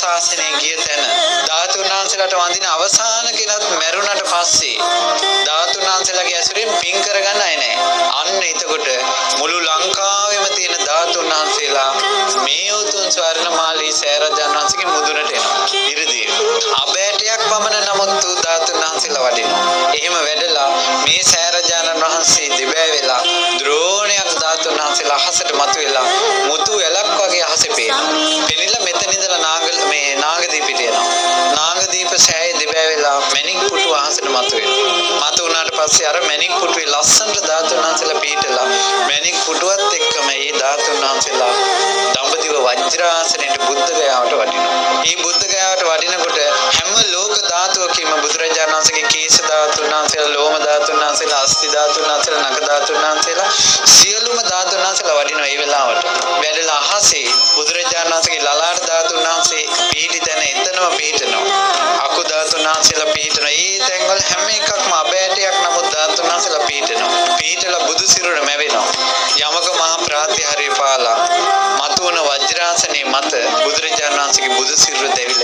ශාසනය ගිය තැන ධාතුන් වහන්සේලාට වඳින අවසාන කෙනත් මැරුණට පස්සේ ධාතුන් වහන්සේලාගේ ඇසුරෙන් පින් කරගන්න අය නැහැ. අන්න එතකොට මුළු ලංකාවෙම තියෙන ධාතුන් වහන්සේලා මේ උතුම් ස්වර්ණමාලී සෑරජාණන් වහන්සේගේ මුදුනට එනවා. ඉරිදී අබෑටයක් පමණ නමුත් ධාතුන් වහන්සේලා වඩිනවා. එහෙම වැඩලා මේ සෑරජාණන් වහන්සේ දෙබෑ වෙලා ද්‍රෝණයක් ධාතුන් වහන්සේලා අහසට මතුවෙලා මුතු එලක් වගේ අහසේ පේනවා. පෙනිලා මෙතන ඉඳලා නාගදීපිට යනවා. නාගදීප සෑයේ දෙබෑ වෙලා මණික් පුටු අහසට මතුවෙනවා. මතු වුණාට පස්සේ අර මණික් පුටුවේ ලස්සනට ධාතුන් වහන්සේලා පිහිටලා මණික් පුටුවත් එක්කම මේ ධාතුන් වහන්සේලා දඹදිව වජ්‍රාසනයේ බුද්ධ ගයාවට වඩිනවා. මේ බුද්ධ ගයාවට වඩිනකොට හැම ලෝක ධාතුවකම බුදුරජාණන් වහන්සේගේ කේශ ධාතුන් වහන්සේලා, ලෝම ධාතුන් වහන්සේලා, අස්ථි ධාතුන් වහන්සේලා, නඛ ධාතුන් වහන්සේලා සියලුම ධාතුන් වහන්සේලා වඩිනවා මේ වෙලාවට. වැඩලා අහසේ බුදුරජාණන් වහන්සේගේ ලලාට ධාතුන් වහන්සේ පිහිටි තැන එතනම පිහිටනවා. අකු ධාතුන් වහන්සේලා පිහිටනවා. මේ තැන්වල හැම එකක්ම අබෑටයක් නමුත් ධාතුන් වහන්සේලා පිහිටනවා. පිහිටලා බුදු සිරුර මැවෙනවා. යමක මහ ප්‍රාතිහාර්ය පාලා මතුවන වජ්‍රාසනයේ මත බුදුරජාණන් වහන්සේගේ බුදු සිරුර දෙවි